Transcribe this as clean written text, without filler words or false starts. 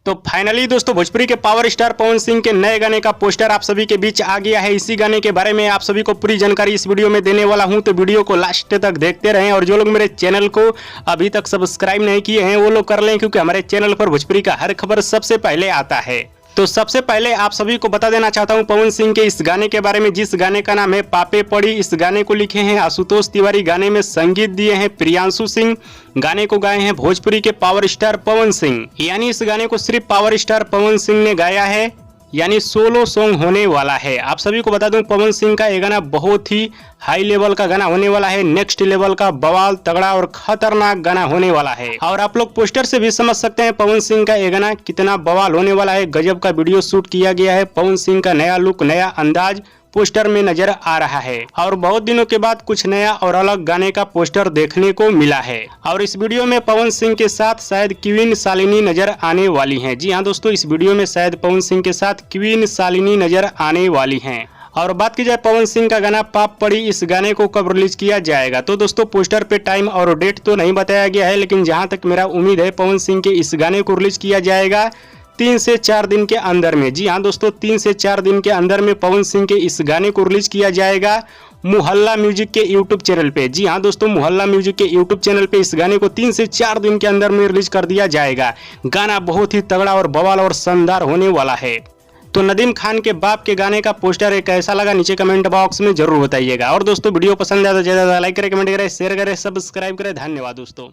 तो फाइनली दोस्तों भोजपुरी के पावर स्टार पवन सिंह के नए गाने का पोस्टर आप सभी के बीच आ गया है। इसी गाने के बारे में आप सभी को पूरी जानकारी इस वीडियो में देने वाला हूं, तो वीडियो को लास्ट तक देखते रहें। और जो लोग मेरे चैनल को अभी तक सब्सक्राइब नहीं किए हैं वो लोग कर लें, क्योंकि हमारे चैनल पर भोजपुरी का हर खबर सबसे पहले आता है। तो सबसे पहले आप सभी को बता देना चाहता हूं पवन सिंह के इस गाने के बारे में, जिस गाने का नाम है पापे पड़ी। इस गाने को लिखे हैं आशुतोष तिवारी, गाने में संगीत दिए हैं प्रियांशु सिंह, गाने को गाए हैं भोजपुरी के पावर स्टार पवन सिंह। यानी इस गाने को सिर्फ पावर स्टार पवन सिंह ने गाया है, यानी सोलो सॉन्ग होने वाला है। आप सभी को बता दूं पवन सिंह का ये गाना बहुत ही हाई लेवल का गाना होने वाला है, नेक्स्ट लेवल का बवाल तगड़ा और खतरनाक गाना होने वाला है। और आप लोग पोस्टर से भी समझ सकते हैं पवन सिंह का ये गाना कितना बवाल होने वाला है। गजब का वीडियो शूट किया गया है, पवन सिंह का नया लुक, नया अंदाज पोस्टर में नजर आ रहा है। और बहुत दिनों के बाद कुछ नया और अलग गाने का पोस्टर देखने को मिला है। और इस वीडियो में पवन सिंह के साथ शायद क्वीन शालिनी नजर आने वाली हैं। जी हाँ दोस्तों, इस वीडियो में शायद पवन सिंह के साथ क्वीन शालिनी नजर आने वाली हैं। और बात की जाए पवन सिंह का गाना पाप पड़ी, इस गाने को कब रिलीज किया जाएगा, तो दोस्तों पोस्टर पे टाइम और डेट तो नहीं बताया गया है, लेकिन जहां तक मेरा उम्मीद है पवन सिंह के इस गाने को रिलीज किया जाएगा 3 से 4 दिन के अंदर में। जी हाँ दोस्तों, 3 से 4 दिन के अंदर में पवन सिंह के इस गाने को रिलीज किया जाएगा मोहल्ला म्यूजिक के यूट्यूब चैनल पे। जी हाँ दोस्तों, मोहल्ला म्यूजिक के यूट्यूब चैनल पे इस गाने को 3 से 4 दिन के अंदर में रिलीज कर दिया जाएगा। गाना बहुत ही तगड़ा और बवाल और शानदार होने वाला है। तो नदीम खान के बाप के गाने का पोस्टर एक कैसा लगा नीचे कमेंट बॉक्स में जरूर बताइएगा। और दोस्तों वीडियो पसंद आया तो ज़्यादा लाइक करें, कमेंट करें, शेयर करें, सब्सक्राइब करें। धन्यवाद दोस्तों।